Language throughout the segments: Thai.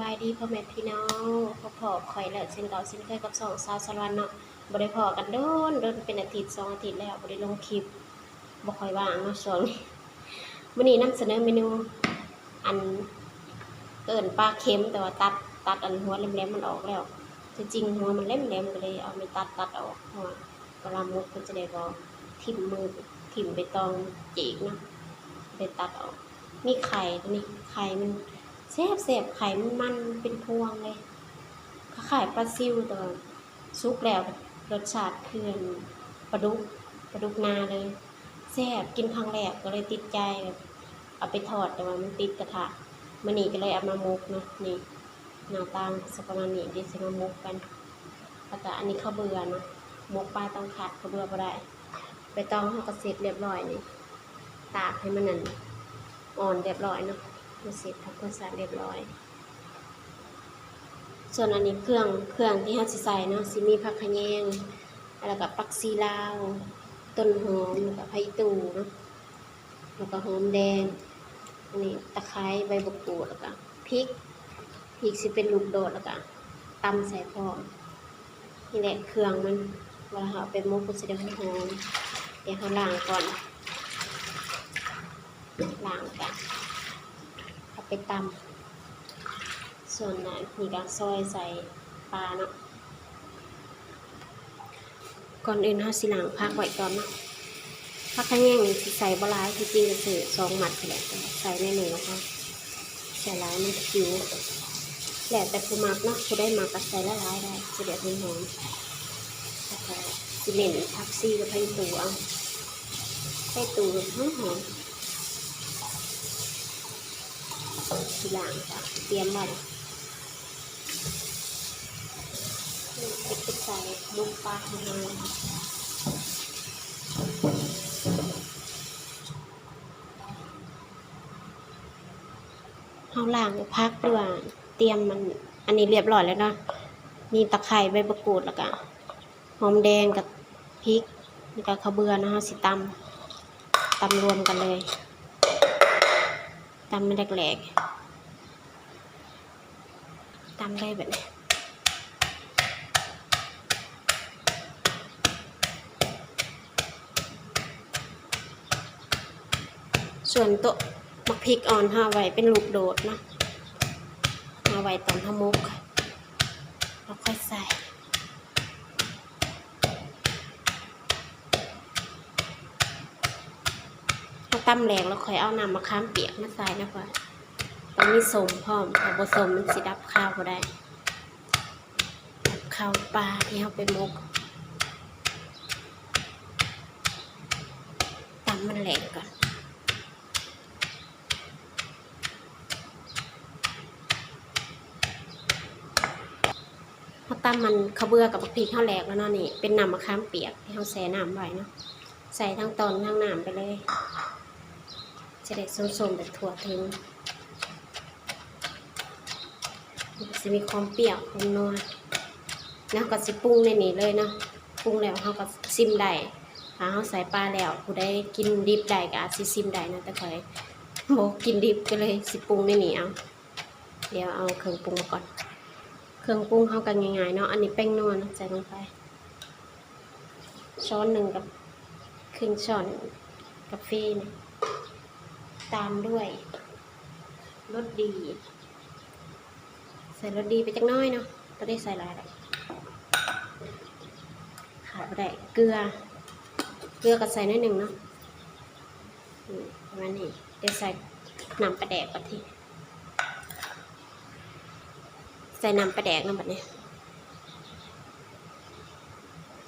บายดีพ่อแม่พี่น้องพ่อข่อยแล้วเช่นเก่าเช่นเคยกับสองสาวสารวันเนาะบ่ได้พอกันโดนเป็นอาทิตย์2 อาทิตย์แล้วบ่ได้ลงคลิปบ่ค่อยว่างเนาะช่วงนี้มื้อนี้นำเสนอเมนูอันเอิ้นปลาเค็มแต่ว่าตัดอันหัวแหลมๆมันออกแล้วที่จริงหัวมันแหลมๆก็เลยเอาไปตัดออกเพราะว่าเวลามุกมันจะได้บ่ทิ่มมือทิ่มใบตองจีกเนาะได้ตัดออกมีไข่ตัวนี้ไข่มันแซ่บไข่มันเป็นพวงเลยเขาขายปลาซิวแต่ว่าสุกแล้วรสชาติเพื่อนปลาดุกนาเลยแซ่บกินครั้งแรกก็เลยติดใจแบบเอาไปทอดแต่ว่ามันติดกระทะมื้อนี้ก็เลยเอามามุกเนาะนี่หน้าตาสักประมาณนี้เดี๋ยวสิมามุกกันแล้วก็อันนี้ข้าวเบื่อเนาะมุกปลาต้องขาดข้าวเบื่อบ่ได้ใบตองเฮาก็เสร็จเรียบร้อยนี่ตากให้มันนั่นอ่อนเรียบร้อยเนาะเสร็จทำความสะอาดเรียบร้อยส่วนอันนี้เครื่องที่เราสิใส่เนาะสิมีผักขะแยงแล้วก็ผักชีลาวต้นหอมแล้วก็ไผ่ตู่เนาะแล้วก็หอมแดงอันนี้ตะไคร้ใบมะกรูดแล้วก็พริกสิเป็นลูกโดดแล้วก็ตำใส่พร้อมนี่แหละเครื่องมันเวลาเอาไปมุกก็สิได้หอมเดี๋ยวเราล้างก่อนล้างกันเอาไปตำส่วนนั้นนี่ก็ซอยใส่ปลาเนาะก่อนอื่นเราสิล้างผักไว้ก่อนเนาะผักขะแยงนี่สิใส่บ่หลายที่จริงก็คือ2 หมัดแหละใส่ในหนึ่งแล้วก็ใส่หลายมันคิวแล้วแต่ผู้มักเนาะผู้ได้มักก็ใส่ละหลายได้สิได้หอมแล้วก็สิเน้นผักชีกับไผ่ตู่เอาไผ่ตู่หอมสิล้างจ้ะเตรียมไว้ไปใส่ลูกปลาของเราล้างพักด้วยเตรียมมันอันนี้เรียบร้อยแล้วเนาะมีตะไคร้ใบมะกรูดแล้วก็หอมแดงกับพริกแล้วก็ข้าวเบื่อนะคะสิตำรวมกันเลยตำไม่แหลกๆตำได้แบบนี้ส่วนโต๊ะมักพริกอ่อนห่อไว้เป็นลูกโดดเนาะห่อไว้ตอนทำมุกแล้วค่อยใส่ถ้าตำแหลกแล้วค่อยเอาน้ำมะขามเปียกมาใส่นะพ่อต้องมีส้มพร้อมถ้าบ่ส้มมันสิดับข้าวบ่ได้ดับข้าวปลาที่เอาไปมุกตำมันแหลกก่อนตำมันข้าวเบื่อกับพริกข้าวแหลกแล้วเนาะนี่เป็นน้ำมะขามเปียกที่เราแช่น้ำไว้เนาะใส่ทั้งตอนทั้งน้ำไปเลยจะได้ส้มๆแบบถั่วถึงจะมีความเปรี้ยวความนัวแล้วก็สิปรุงในนี้เลยเนาะปรุงแล้วเราก็ซิมได้ถ้าเราใส่ปลาแล้วผู้ใดกินดิบได้ก็อาจสิซิมได้นะแต่ข่อยบ่กินดิบก็เลยสิปรุงในนี้เอาเดี๋ยวเอาเครื่องปรุงมาก่อนเครื่องปรุงเข้ากันง่ายๆเนาะอันนี้แป้งนัวนะใส่ลงไปช้อนหนึ่งกับครึ่งช้อนกาแฟนะตามด้วยรสดีใส่รสดีไปจักน้อยเนาะก็ได้ใส่หลายขาดไปได้เกลือก็ใส่น้อยหนึ่งเนาะประมาณนี้เดี๋ยวใส่น้ำปลาแดกก่อนทีใส่น้ำปลาแดกน้ำแบบนี้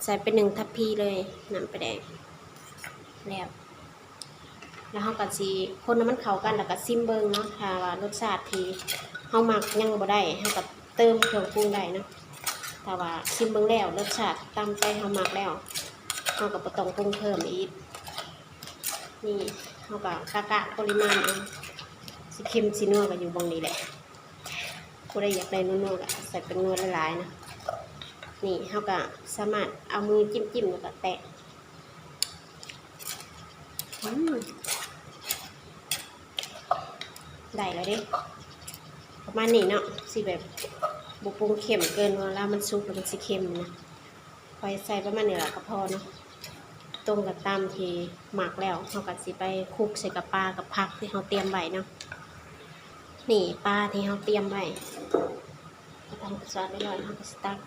ใส่เป็น1 ทัพพีเลยน้ำปลาแดกแล้วเราก็สิคนน้ำมันเข้ากันแล้วก็ซิมเบิ้งเนาะถ้าว่ารสชาติที่เฮามักยังบ่ได้เฮาก็เติมเครื่องปรุงได้เนาะถ้าว่าซิมเบิ้งแล้วรสชาติตามใจเฮามักแล้วเฮาก็บ่ต้องปรุงเพิ่มอีกนี่เฮาก็กะปริมาณเอาสิเค็มสินัวก็อยู่บ่งนี้แหละผู้ใดอยากได้นัวๆก็ใส่เป็นนัวหลายๆนะนี่เฮาก็สามารถเอามือจิ้มๆแล้วก็แตะได้แล้วเด้ ประมาณนี้เนาะสิแบบบุปรุงเค็มเกินเวลามันสุกแล้วมันสิเค็มนะพอใส่ประมาณนี้แหละก็พอเนาะต้มกับตามที่หมักแล้วเราก็สิไปคลุกใส่กับปลากับผักที่เราเตรียมไว้เนาะนี่ปลาที่เราเตรียมไว้ก็ทำกระสอบไว้เลยเราก็สตัก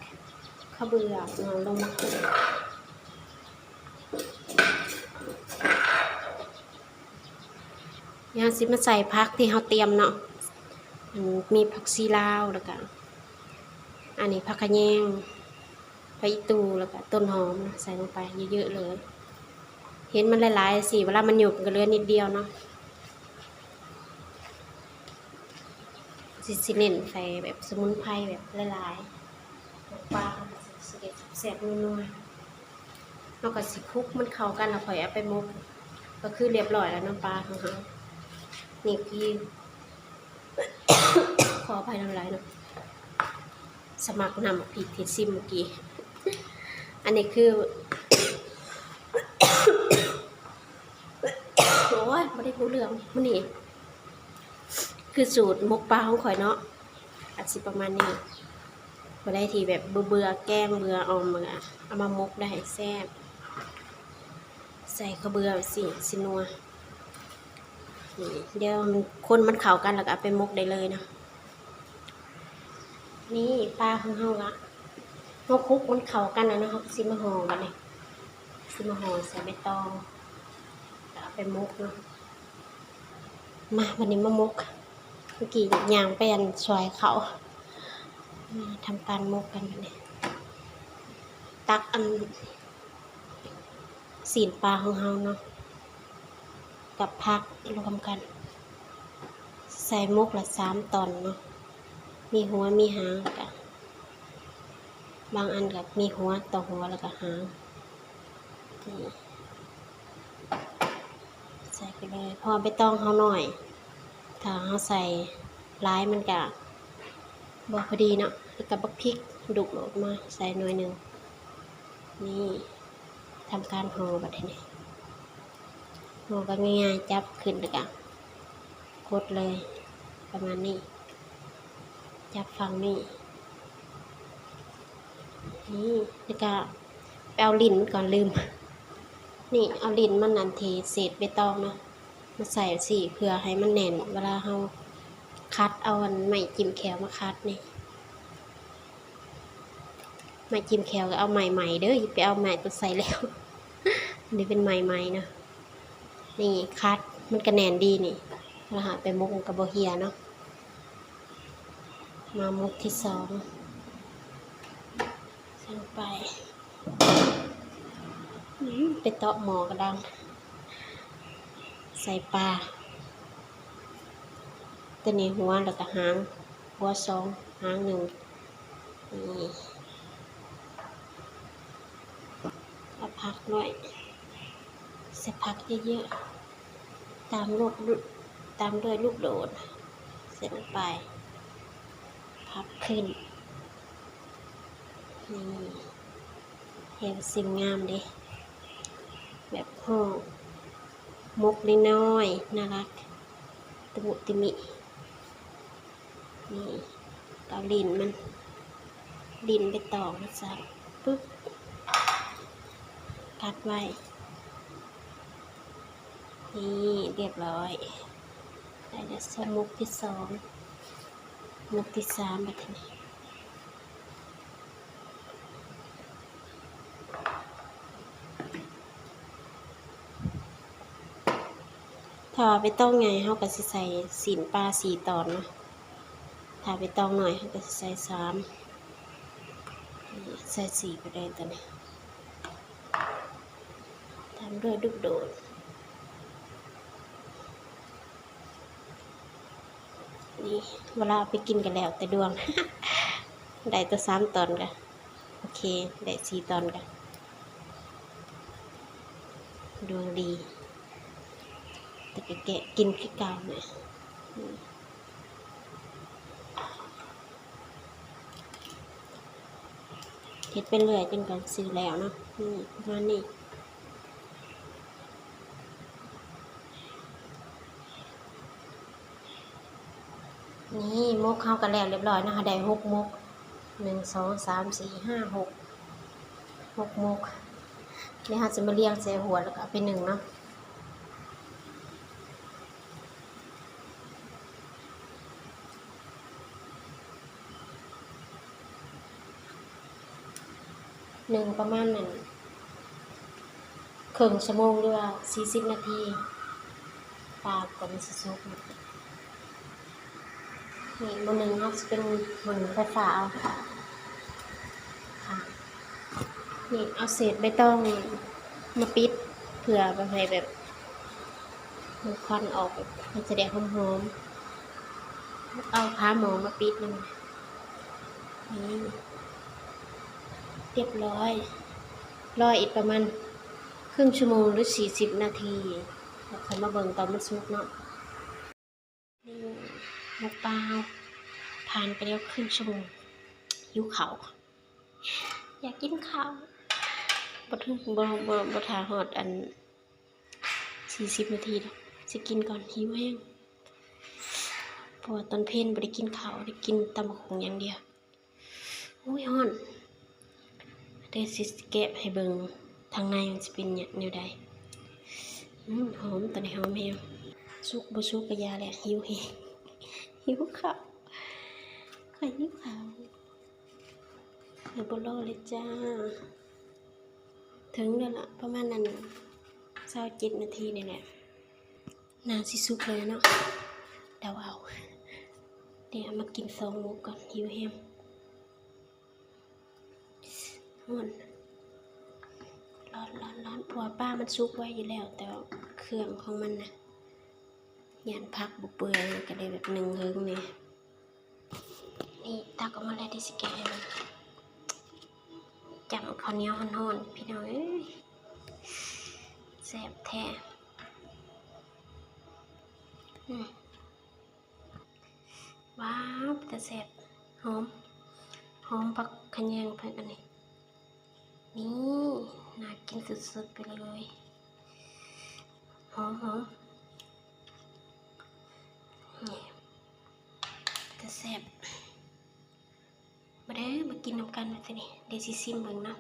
ข้าวเบื่อนอนลงมาย่างสิมาใส่ผักที่เราเตรียมเนาะมีผักชีลาวแล้วก็อันนี้ผักขะแยงผักอีตูแล้วก็ต้นหอมใส่ลงไปเยอะๆเลยเห็นมันหลายๆสิเวลามันหยุบก็เหลือนิดเดียวเนาะสิเน้นใส่แบบสมุนไพรแบบหลายๆปลาสิเด็ดแซ่บนัวๆเราก็สิคลุกมันเข้ากันแล้วค่อยเอาไปหมกก็คือเรียบร้อยแล้วน้ำปลาของเรานี่คือ ขออภัยน้ำลายเนาะสมัครนำผิดที่ซิมเมื่อกี้อันนี้คือ โอ้ยไม่ได้รู้เรื่องมันนี่คือสูตรมกปลาของข่อยเนาะอาจสิประมาณนี้มาได้ทีแบบเบื่อแกงเบื่อออมมาเอามามกได้แซ่บใส่ข้าวเบื่อสินัวนี่เดี๋ยวคนมันเข้ากันแล้วก็เอาไปมกได้เลยนะนี่ปลาของเฮาละเฮาคลุกมันเข้ากันแล้วนะเฮาสิมาห่อบัดนี้สิมาห่อใส่ใบตองแล้วเอาไปมกเนาะมาวันนี้มามกเมื่อกี้ย่างไปอันซอยเขาทำการมกกันบัดนี้ตักอันสีนปลาของเฮาเนาะกับผักรวมกันใส่มกละ3 ตอนเนาะมีหัวมีหางกับบางอันกับมีหัวต่อหัวแล้วก็หางใส่ไปเลยพอไปต้องเขาหน่อยถ้าเขาใส่ร้ายมันก็บอกพอดีเนาะแล้วก็บักพริกดุออกมาใส่หน่อยหนึ่งนี่ทำการห่อแบบนี้ห่อก็ง่ายๆจับขึ้นแล้วก็กดเลยประมาณนี้จับฝั่งนี้นี่แล้วก็ไปเอาลิ้นมันก่อนลืมนี่เอาลิ้นมันนันเทเศษใบตองเนาะมาใส่สิเพื่อให้มันแน่นเวลาเราคัดเอาอันไม้จิ้มแขวมาคัดนี่ไม้จิ้มแขวก็เอาใหม่ๆเด้ออย่าไปเอาใหม่ตัวใส่แล้วนี่เป็นใหม่ๆนะนี่คัดมันก็แน่นดีนี่เราหาไปมุกกับโบเฮียเนาะมามุกที่2ใส่ลงไปไปเตาะหมอกระดังใส่ปลาตัวนี้หัวแล้วก็หางหัว2หาง1นี่เอาผักหน่อยใส่ผักเยอะๆตามด้วยลูกโดดเสร็จลงไปพับขึ้นนี่เห็นสิ่งงามดิแบบห่อมกน้อยๆน่ารักตะมุติมินี่เกาลิ้นมันลิ้นไปต่อนะจ๊ะปึ๊บกัดไว้นี่เรียบร้อยได้แล้วใส่มุกที่2มุกที่3แบบนี้ถ้าไปต้องไงเขาก็สิใส่สีนปลา4 ตอนเนาะถ้าไปต้องหน่อยเขาก็สิใส่3ใส่4ไปเลยตอนนี้ทำด้วยลูกโดดนี่เวลาไปกินกันแล้วแต่ดวง ได้ตัว3 ตอนกันโอเคได้4 ตอนกันดวงดีแต่ก็แกะกินขี้เก่าเนี่ยเฮ็ดไปเรื่อยจนกันซื้อแล้วเนาะนี่ประมาณนี้นี่ม มกเข้ากันแล้วเรียบร้อยนะคะได้6มก1 2 3 4 5 6 6มกนี่เราจะมาเรียงใส่หัวแล้วก็เอาไป1เนาะ1ประมาณนั้นครึ่งชั่วโมงหรือว่า40นาทีปลาก่อนสิสุกนี่มื้อหนึ่งเราจะเป็นมื้อไฟฟ้าเอาค่ะนี่เอาเศษใบตองมาปิดเพื่อไปให้แบบมันควันออกมันจะได้หอมๆเอาผ้าหมอมาปิดนึงนี่เรียบร้อยรออีกประมาณครึ่งชั่วโมงหรือ40นาทีแล้วค่อยมาเบิ่งตอนมันสุกเนาะนี่หมกปลาผ่านไปแล้วครึ่งชั่วโมงหิวข้าวอยากกินข้าวบ่ทาฮอดอัน40นาทีดอกสิกินก่อนหิวแห้งเพราะว่าตอนเพลนบ่ได้กินข้าวได้กินตำบักหุ่งอย่างเดียวโอ้ยฮ้อนเดี๋ยวสิแกะให้เบิ่งทางในมันสิเป็นแนวใดหอมตอนนี้หอมแฮงสุกบ่สุกก็ยาแหละหิวแฮงหิวข้าวข้อยหิวข้าวเดี๋ยวบ่รอเลยจ้าถึงแล้วล่ะประมาณนั้น27นาทีนี่แหละน่าสิสุกเลยเนาะเดาเอาเดี๋ยวมากิน2มื้อก่อนหิวแฮงร้อนเพราะว่าป้ามันสุกไว้อยู่แล้วแต่เครื่องของมันนะย่านผักบ่เปื่อยก็เลยแบบนึ่งเฮิงนี่ตักออกมาแล้วดิสิแกะให้มันจับข้าวเหนียวร้อนๆพี่น้องเอ้ยแซ่บแท้ว้าวแต่แซ่บหอมผักขะแยงผักอันนี้นี่น่ากินสุดๆไปเลยหอมนี่แต่แซ่บมาเด้อมากินน้ำกันมาสินี่เดี๋ยวสิซิมเบิ่งนะ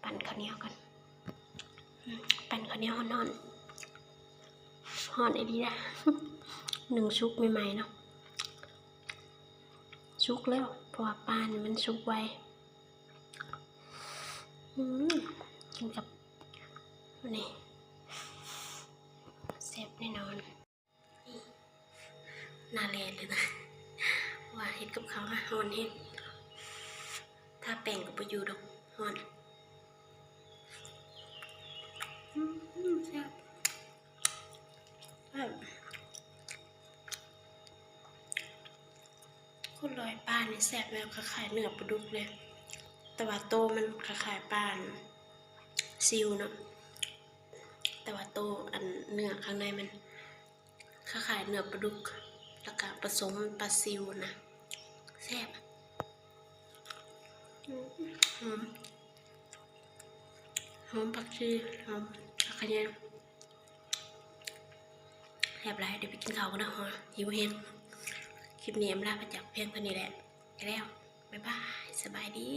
ปั่นข้าวเหนียวกันปั่นข้าวเหนียวฮ้อนไอ้ดีนะ1ชุกใหม่ๆเนาะชุกแล้วเพราะว่าปลาเนี่ยมันชุกไวกินกับนี่แซ่บแน่นอนนี่น่าแลนเลยนะว่าเห็ดกับเขาฮอนเห็ดถ้าแป้งกับประยูดอกฮอนแซ่บคนลอยปลาเนี่ยแซ่บแล้วคล้ายๆเนื้อปลาดุกเลยแต่ว่าโตมันคล้ายๆปลาซิวเนาะแต่ว่าโตอันเนื้อข้างในมันคล้ายๆเนื้อปลาดุกแล้วก็ผสมปลาซิวนะแซ่บหอมผักชีหอมผักขะแยงแซ่บไรเดี๋ยวไปกินข้าวกันนะฮะหิวแห้งคลิปนี้ลาไปจากเพียงเท่านี้แหละไปแล้วบ๊ายบายสบายดี